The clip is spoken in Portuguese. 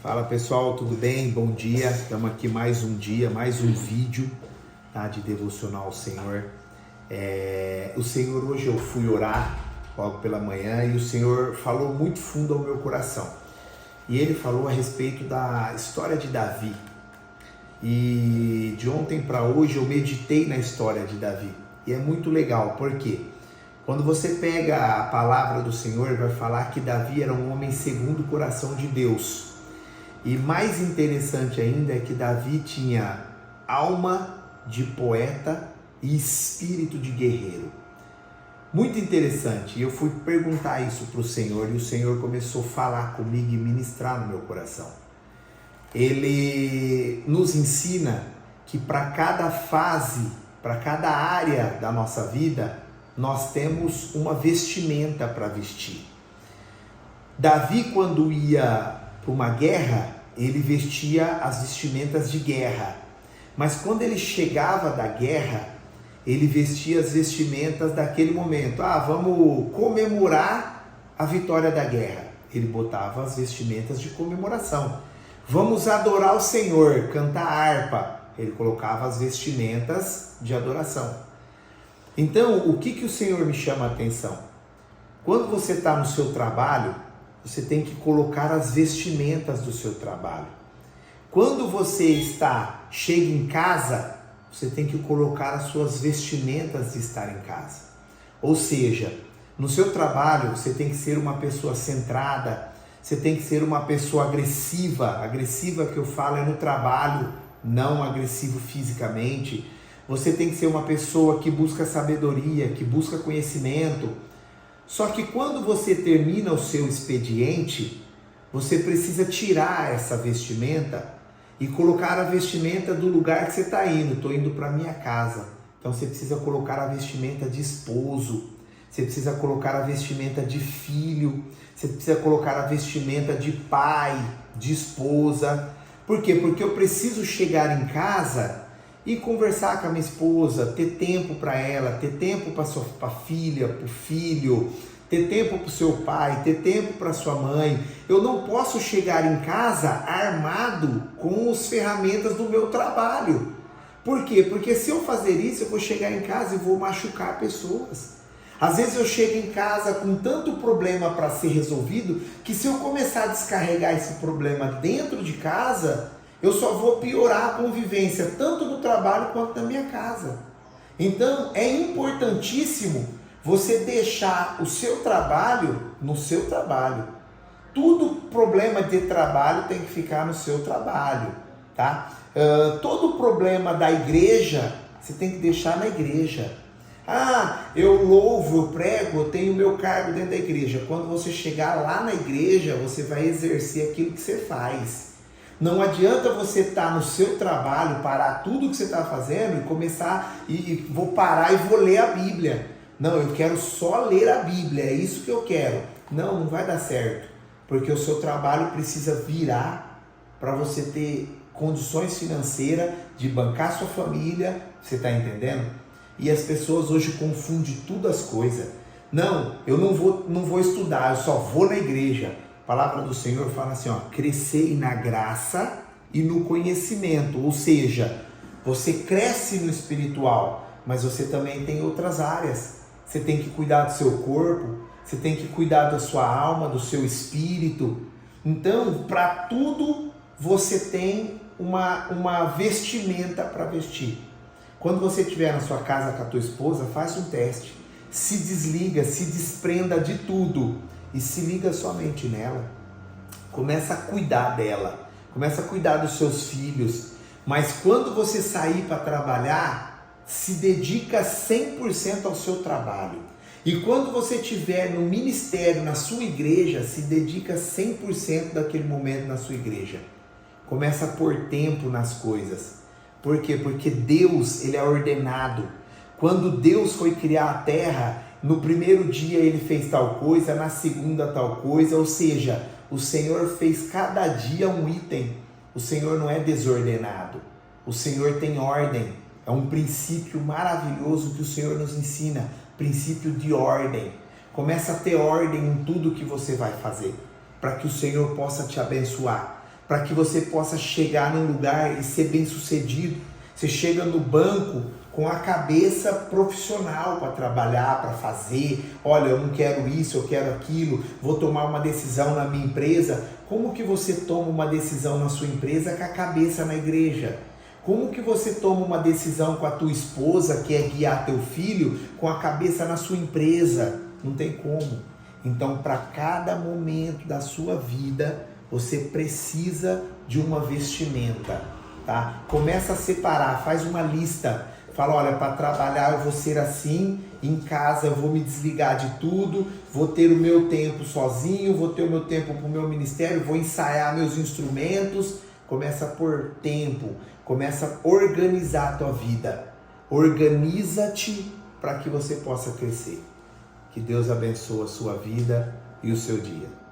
Fala pessoal, tudo bem? Bom dia, estamos aqui mais um dia, mais um vídeo, tá, de devocional ao Senhor. O Senhor, hoje eu fui orar logo pela manhã e o Senhor falou muito fundo ao meu coração. E Ele falou a respeito da história de Davi. E de ontem para hoje eu meditei na história de Davi. E é muito legal, porque quando você pega a palavra do Senhor, vai falar que Davi era um homem segundo o coração de Deus. E mais interessante ainda é que Davi tinha alma de poeta e espírito de guerreiro. Muito interessante. E eu fui perguntar isso para o Senhor e o Senhor começou a falar comigo e ministrar no meu coração. Ele nos ensina que para cada fase, para cada área da nossa vida, nós temos uma vestimenta para vestir. Davi, quando ia para uma guerra, ele vestia as vestimentas de guerra. Mas quando ele chegava da guerra, ele vestia as vestimentas daquele momento. Vamos comemorar a vitória da guerra. Ele botava as vestimentas de comemoração. Vamos adorar o Senhor, cantar harpa. Ele colocava as vestimentas de adoração. Então, o que o Senhor me chama a atenção? Quando você está no seu trabalho, você tem que colocar as vestimentas do seu trabalho. Quando você chega em casa, você tem que colocar as suas vestimentas de estar em casa. Ou seja, no seu trabalho, você tem que ser uma pessoa centrada, você tem que ser uma pessoa agressiva. Agressiva que eu falo é no trabalho, não agressivo fisicamente. Você tem que ser uma pessoa que busca sabedoria, que busca conhecimento. Só que quando você termina o seu expediente, você precisa tirar essa vestimenta e colocar a vestimenta do lugar que você está indo. Estou indo para minha casa. Então você precisa colocar a vestimenta de esposo, você precisa colocar a vestimenta de filho, você precisa colocar a vestimenta de pai, de esposa. Por quê? Porque eu preciso chegar em casa e conversar com a minha esposa, ter tempo para ela, ter tempo para a filha, para o filho, ter tempo para o seu pai, ter tempo para sua mãe. Eu não posso chegar em casa armado com as ferramentas do meu trabalho. Por quê? Porque se eu fazer isso, eu vou chegar em casa e vou machucar pessoas. Às vezes eu chego em casa com tanto problema para ser resolvido, que se eu começar a descarregar esse problema dentro de casa, eu só vou piorar a convivência, tanto no trabalho quanto na minha casa. Então, é importantíssimo você deixar o seu trabalho no seu trabalho. Todo problema de trabalho tem que ficar no seu trabalho, tá? Todo problema da igreja, você tem que deixar na igreja. Eu louvo, eu prego, eu tenho o meu cargo dentro da igreja. Quando você chegar lá na igreja, você vai exercer aquilo que você faz. Não adianta você estar no seu trabalho, parar tudo que você está fazendo e começar, vou parar e vou ler a Bíblia. Não, eu quero só ler a Bíblia, é isso que eu quero. Não vai dar certo, porque o seu trabalho precisa virar para você ter condições financeiras de bancar sua família, você está entendendo? E as pessoas hoje confundem tudo as coisas. Não, eu não vou estudar, eu só vou na igreja. A palavra do Senhor fala assim, crescei na graça e no conhecimento. Ou seja, você cresce no espiritual, mas você também tem outras áreas. Você tem que cuidar do seu corpo, você tem que cuidar da sua alma, do seu espírito. Então, para tudo, você tem uma vestimenta para vestir. Quando você estiver na sua casa com a tua esposa, faça um teste. Se desliga, se desprenda de tudo e se liga somente nela. Começa a cuidar dela, começa a cuidar dos seus filhos. Mas quando você sair para trabalhar, se dedica 100% ao seu trabalho. E quando você estiver no ministério, na sua igreja, se dedica 100% daquele momento na sua igreja. Começa a pôr tempo nas coisas. Por quê? Porque Deus, Ele é ordenado. Quando Deus foi criar a terra, no primeiro dia Ele fez tal coisa, na segunda tal coisa, ou seja, o Senhor fez cada dia um item. O Senhor não é desordenado, o Senhor tem ordem. É um princípio maravilhoso que o Senhor nos ensina, princípio de ordem. Começa a ter ordem em tudo que você vai fazer, para que o Senhor possa te abençoar. para que você possa chegar num lugar e ser bem-sucedido. Você chega no banco com a cabeça profissional para trabalhar, para fazer. Olha, eu não quero isso, eu quero aquilo, vou tomar uma decisão na minha empresa. Como que você toma uma decisão na sua empresa com a cabeça na igreja? Como que você toma uma decisão com a tua esposa, que é guiar teu filho, com a cabeça na sua empresa? Não tem como. Então, para cada momento da sua vida, você precisa de uma vestimenta, tá? Começa a separar, faz uma lista. Fala, olha, para trabalhar eu vou ser assim, em casa eu vou me desligar de tudo, vou ter o meu tempo sozinho, vou ter o meu tempo para o meu ministério, vou ensaiar meus instrumentos. Começa por tempo, começa a organizar a tua vida. Organiza-te para que você possa crescer. Que Deus abençoe a sua vida e o seu dia.